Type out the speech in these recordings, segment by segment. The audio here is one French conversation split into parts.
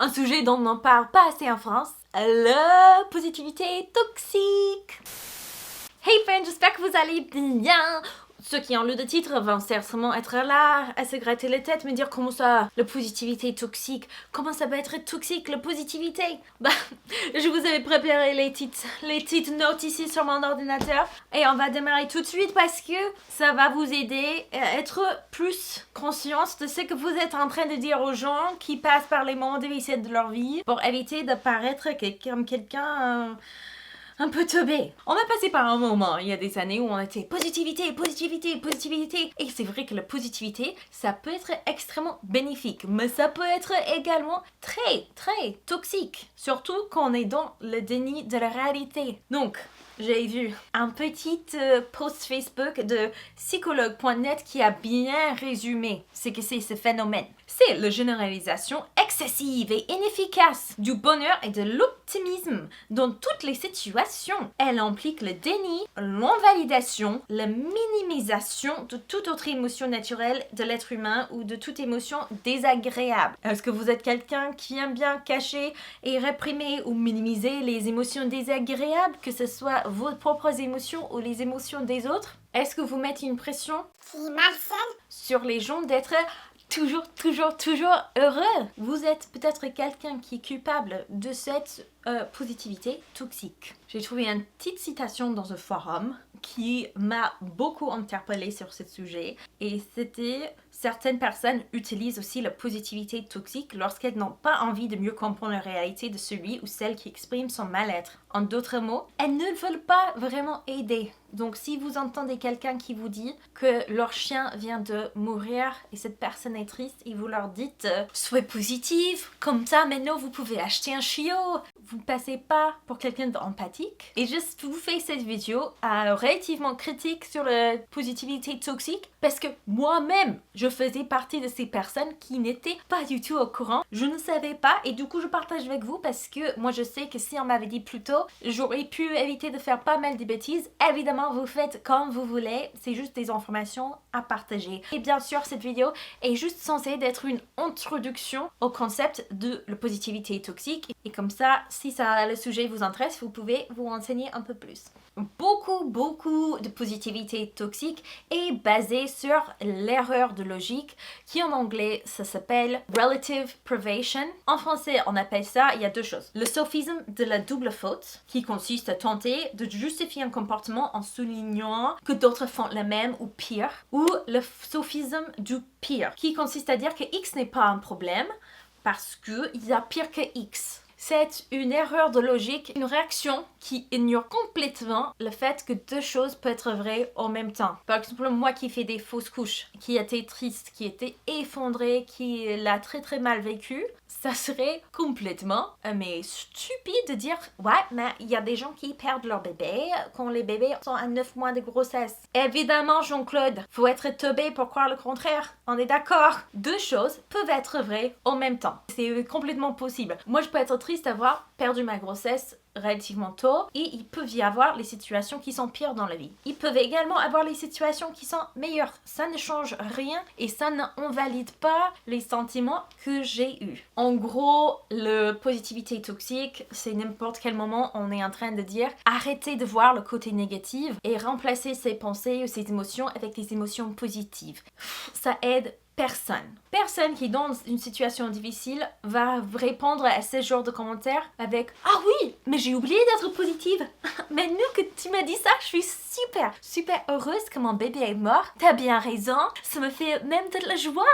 un sujet dont on n'en parle pas assez en France, la positivité toxique. Hey friends, j'espère que vous allez bien. Ceux qui ont lu le titre vont certainement être là à se gratter la tête, me dire comment ça, la positivité est toxique, comment ça peut être toxique, la positivité. Bah, je vous avais préparé les petites notes ici sur mon ordinateur et on va démarrer tout de suite parce que ça va vous aider à être plus consciente de ce que vous êtes en train de dire aux gens qui passent par les moments difficiles de leur vie pour éviter de paraître comme quelqu'un... un peu teubé. On a passé par un moment, il y a des années, où on était positivité, positivité, positivité. Et c'est vrai que la positivité, ça peut être extrêmement bénéfique, mais ça peut être également très, très toxique. Surtout quand on est dans le déni de la réalité. Donc, j'ai vu un petit post Facebook de psychologue.net qui a bien résumé ce que c'est ce phénomène. C'est la généralisation excessive et inefficace du bonheur et de l'optimisme dans toutes les situations. Elle implique le déni, l'invalidation, la minimisation de toute autre émotion naturelle de l'être humain ou de toute émotion désagréable. Est-ce que vous êtes quelqu'un qui aime bien cacher et réprimer ou minimiser les émotions désagréables, que ce soit vos propres émotions ou les émotions des autres? Est-ce que vous mettez une pression sur les gens d'être toujours heureux? Vous êtes peut-être quelqu'un qui est coupable de cette positivité toxique. J'ai trouvé une petite citation dans un forum qui m'a beaucoup interpellée sur ce sujet et c'était: certaines personnes utilisent aussi la positivité toxique lorsqu'elles n'ont pas envie de mieux comprendre la réalité de celui ou celle qui exprime son mal-être. En d'autres mots, elles ne veulent pas vraiment aider. Donc si vous entendez quelqu'un qui vous dit que leur chien vient de mourir et cette personne est triste et vous leur dites soyez positive, comme ça maintenant vous pouvez acheter un chiot, vous ne passez pas pour quelqu'un d'empathique. Et juste vous fais cette vidéo relativement critique sur la positivité toxique parce que moi-même je faisais partie de ces personnes qui n'étaient pas du tout au courant. Je ne savais pas et du coup je partage avec vous parce que moi je sais que si on m'avait dit plus tôt, j'aurais pu éviter de faire pas mal de bêtises. Évidemment, vous faites comme vous voulez, c'est juste des informations à partager. Et bien sûr, cette vidéo est juste censée être une introduction au concept de la positivité toxique. Et comme ça, si le sujet vous intéresse, vous pouvez vous renseigner un peu plus. Beaucoup de positivité toxique est basée sur l'erreur de logique qui en anglais ça s'appelle relative privation. En français on appelle ça, il y a deux choses: le sophisme de la double faute qui consiste à tenter de justifier un comportement en soulignant que d'autres font le même ou pire, ou le sophisme du pire qui consiste à dire que X n'est pas un problème parce qu'il y a pire que X. C'est une erreur de logique, une réaction qui ignore complètement le fait que deux choses peuvent être vraies en même temps. Par exemple, moi qui fais des fausses couches, qui était triste, qui était effondrée, qui l'a très mal vécu, ça serait complètement mais stupide de dire ouais, mais il y a des gens qui perdent leur bébé quand les bébés sont à 9 mois de grossesse. Évidemment, Jean-Claude, faut être teubé pour croire le contraire. On est d'accord. Deux choses peuvent être vraies en même temps. C'est complètement possible. Moi, je peux être triste d'avoir perdu ma grossesse relativement tôt et il peut y avoir les situations qui sont pires dans la vie. Ils peuvent également avoir les situations qui sont meilleures. Ça ne change rien et ça n'invalide pas les sentiments que j'ai eus. En gros, la positivité toxique, c'est n'importe quel moment on est en train de dire arrêtez de voir le côté négatif et remplacez ses pensées ou ses émotions avec des émotions positives. Ça aide personne qui est dans une situation difficile va répondre à ce genre de commentaires avec ah oui, mais j'ai oublié d'être positive. Maintenant que tu m'as dit ça, je suis super heureuse que mon bébé est mort. T'as bien raison, ça me fait même de la joie.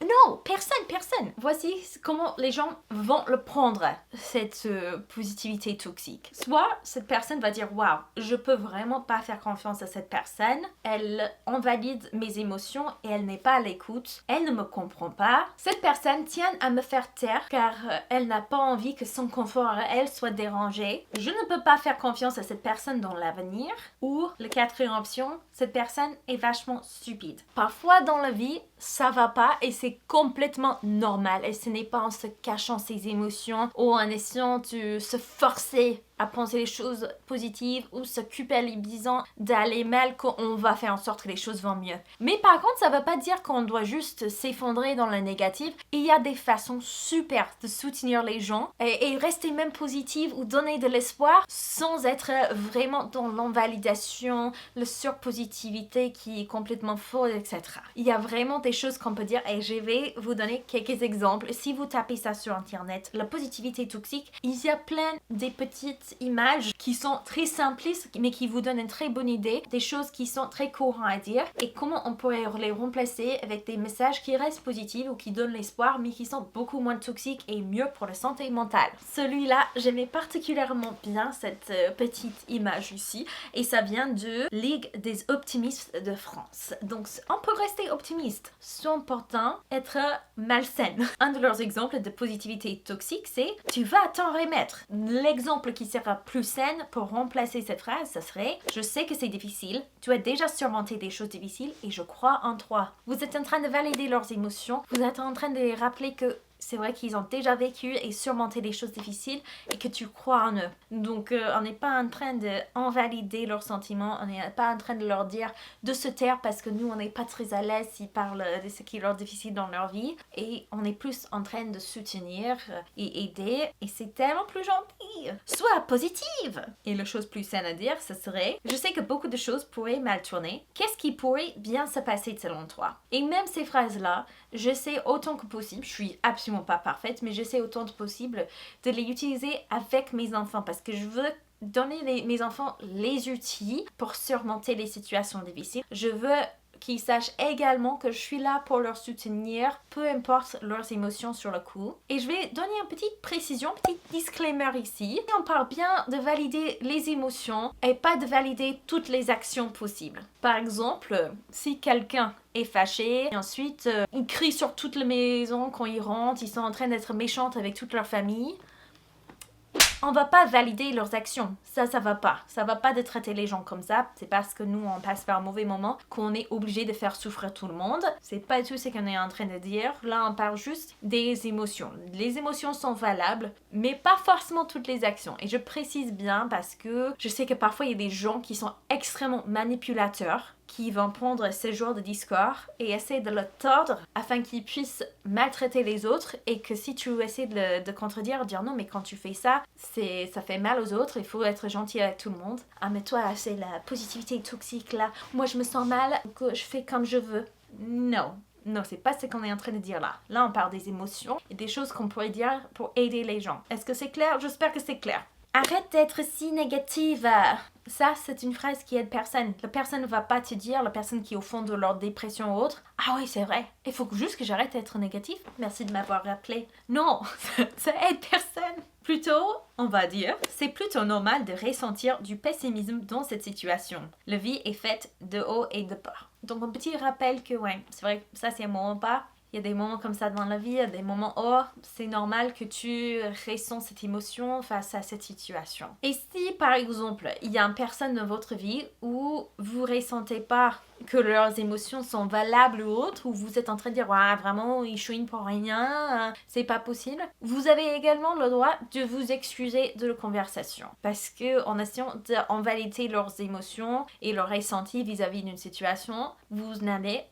Non, personne. Voici comment les gens vont le prendre, cette positivité toxique. Soit cette personne va dire waouh, je peux vraiment pas faire confiance à cette personne, elle invalide mes émotions et elle n'est pas à l'écoute, elle ne me comprend pas. Cette personne tient à me faire taire car elle n'a pas envie que son confort à elle soit dérangé. Je ne peux pas faire confiance à cette personne dans l'avenir. Ou la quatrième option, cette personne est vachement stupide. Parfois dans la vie, ça va pas et c'est complètement normal et ce n'est pas en se cachant ses émotions ou en essayant de se forcer à penser les choses positives ou se culpabilisant d'aller mal qu'on va faire en sorte que les choses vont mieux. Mais par contre, ça veut pas dire qu'on doit juste s'effondrer dans le négatif. Il y a des façons super de soutenir les gens et rester même positive ou donner de l'espoir sans être vraiment dans l'invalidation, la surpositivité qui est complètement fausse, etc. Il y a vraiment des choses qu'on peut dire et je vais vous donner quelques exemples. Si vous tapez ça sur internet, la positivité toxique, il y a plein de petites images qui sont très simplistes mais qui vous donnent une très bonne idée des choses qui sont très courantes à dire et comment on pourrait les remplacer avec des messages qui restent positifs ou qui donnent l'espoir mais qui sont beaucoup moins toxiques et mieux pour la santé mentale. Celui-là, j'aimais particulièrement bien cette petite image ici et ça vient de Ligue des optimistes de France. Donc on peut rester optimiste sans pourtant être malsaine. Un de leurs exemples de positivité toxique, c'est tu vas t'en remettre. L'exemple qui sera plus sain pour remplacer cette phrase, ce serait je sais que c'est difficile, tu as déjà surmonté des choses difficiles et je crois en toi. Vous êtes en train de valider leurs émotions, vous êtes en train de les rappeler que c'est vrai qu'ils ont déjà vécu et surmonté des choses difficiles et que tu crois en eux. Donc, on n'est pas en train d'invalider leurs sentiments, on n'est pas en train de leur dire de se taire parce que nous, on n'est pas très à l'aise s'ils parlent de ce qui leur est difficile dans leur vie. Et on est plus en train de soutenir et aider. Et c'est tellement plus gentil. Sois positive! Et la chose plus saine à dire, ce serait je sais que beaucoup de choses pourraient mal tourner. Qu'est-ce qui pourrait bien se passer selon toi? Et même ces phrases-là, j'essaie autant que possible, je suis absolument pas parfaite, mais j'essaie autant que possible de les utiliser avec mes enfants parce que je veux donner mes enfants les outils pour surmonter les situations difficiles. Je veux qu'ils sachent également que je suis là pour leur soutenir, peu importe leurs émotions sur le coup. Et je vais donner une petite précision, un petit disclaimer ici. On parle bien de valider les émotions et pas de valider toutes les actions possibles. Par exemple, si quelqu'un est fâché, et ensuite il crie sur toute la maison quand ils rentrent, ils sont en train d'être méchantes avec toute leur famille, on va pas valider leurs actions. Ça va pas. Ça va pas de traiter les gens comme ça. C'est parce que nous, on passe par un mauvais moment qu'on est obligé de faire souffrir tout le monde. C'est pas tout ce qu'on est en train de dire. Là, on parle juste des émotions. Les émotions sont valables, mais pas forcément toutes les actions. Et je précise bien parce que je sais que parfois, il y a des gens qui sont extrêmement manipulateurs qui vont prendre ce genre de discours et essayer de le tordre afin qu'ils puissent maltraiter les autres et que si tu essaies de contredire, dire non mais quand tu fais ça, ça fait mal aux autres, il faut être gentil avec tout le monde. Ah mais toi c'est la positivité toxique là, moi je me sens mal, que je fais comme je veux. Non, c'est pas ce qu'on est en train de dire là. Là on parle des émotions et des choses qu'on pourrait dire pour aider les gens. Est-ce que c'est clair? J'espère que c'est clair. Arrête d'être si négative. Ça, c'est une phrase qui aide personne. La personne ne va pas te dire, la personne qui est au fond de leur dépression ou autre, ah oui, c'est vrai, il faut juste que j'arrête d'être négatif. Merci de m'avoir rappelé. Non, ça aide personne. Plutôt, on va dire, c'est plutôt normal de ressentir du pessimisme dans cette situation. La vie est faite de haut et de bas. Donc, un petit rappel que, ouais, c'est vrai que ça, c'est un moment bas. Il y a des moments comme ça dans la vie, il y a des moments oh, c'est normal que tu ressens cette émotion face à cette situation. Et si par exemple, il y a une personne dans votre vie où vous ressentez pas que leurs émotions sont valables ou autres, ou vous êtes en train de dire ouais, vraiment ils chouinent pour rien, c'est pas possible, vous avez également le droit de vous excuser de la conversation parce que en essayant d'invalider leurs émotions et leurs ressentis vis-à-vis d'une situation, vous n'allez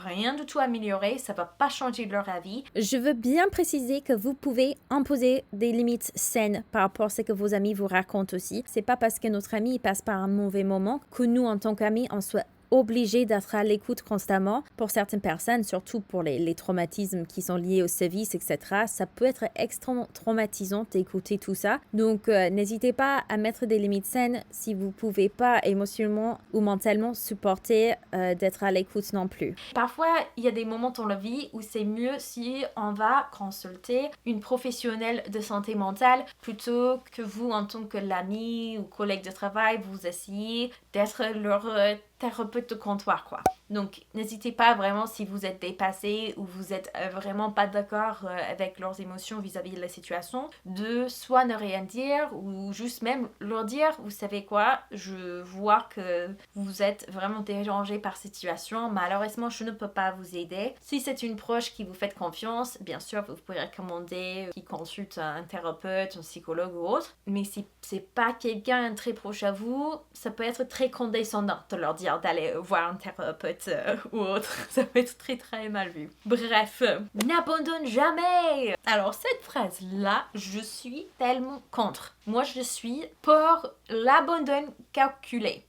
rien du tout améliorer, ça va pas changer leur avis. Je veux bien préciser que vous pouvez imposer des limites saines par rapport à ce que vos amis vous racontent aussi. C'est pas parce que notre ami passe par un mauvais moment que nous en tant qu'amis on soit obligé d'être à l'écoute constamment. Pour certaines personnes, surtout pour les traumatismes qui sont liés au sévice, etc., ça peut être extrêmement traumatisant d'écouter tout ça. Donc, n'hésitez pas à mettre des limites saines si vous ne pouvez pas émotionnellement ou mentalement supporter d'être à l'écoute non plus. Parfois, il y a des moments dans la vie où c'est mieux si on va consulter une professionnelle de santé mentale plutôt que vous, en tant que l'ami ou collègue de travail, vous essayez d'être leur thérapeute de comptoir, quoi. Donc n'hésitez pas vraiment si vous êtes dépassé ou vous êtes vraiment pas d'accord avec leurs émotions vis-à-vis de la situation, de soit ne rien dire ou juste même leur dire, vous savez quoi, je vois que vous êtes vraiment dérangé par cette situation, malheureusement je ne peux pas vous aider. Si c'est une proche qui vous fait confiance, bien sûr vous pouvez recommander qui consulte un thérapeute, un psychologue ou autre, mais si c'est pas quelqu'un très proche à vous, ça peut être très condescendant de leur dire d'aller voir un thérapeute ou autre. Ça peut être très très mal vu. Bref, n'abandonne jamais. Alors cette phrase-là, je suis tellement contre. Moi je suis pour l'abandon calculé.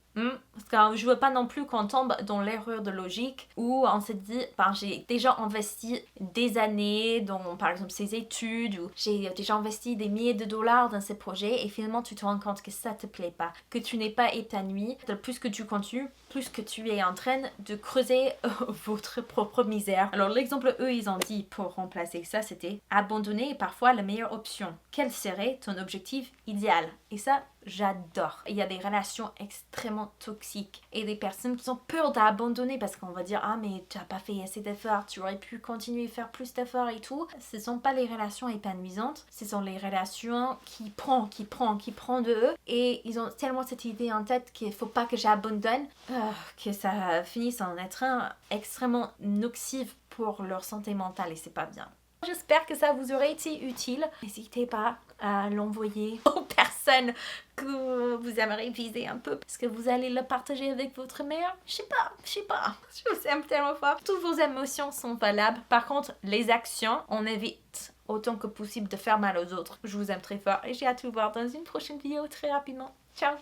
Parce que je veux pas non plus qu'on tombe dans l'erreur de logique où on se dit, j'ai déjà investi des années dans par exemple ces études ou j'ai déjà investi des milliers de dollars dans ces projets et finalement tu te rends compte que ça te plaît pas, que tu n'es pas épanoui. Plus que tu continues, plus que tu es en train de creuser votre propre misère. Alors l'exemple eux ils ont dit pour remplacer ça c'était abandonner est parfois la meilleure option. Quel serait ton objectif idéal? Et ça j'adore. Il y a des relations extrêmement toxiques et des personnes qui ont peur d'abandonner parce qu'on va dire ah mais tu n'as pas fait assez d'efforts, tu aurais pu continuer à faire plus d'efforts et tout. Ce ne sont pas les relations épanouissantes, ce sont les relations qui prennent de eux et ils ont tellement cette idée en tête qu'il ne faut pas que j'abandonne que ça finisse en être extrêmement nocif pour leur santé mentale et c'est pas bien. J'espère que ça vous aurait été utile. N'hésitez pas à l'envoyer aux personnes que vous aimeriez viser un peu. Est-ce que vous allez le partager avec votre mère? Je sais pas. Je vous aime tellement fort. Toutes vos émotions sont valables. Par contre, les actions, on évite autant que possible de faire mal aux autres. Je vous aime très fort et j'ai hâte de vous voir dans une prochaine vidéo très rapidement. Ciao!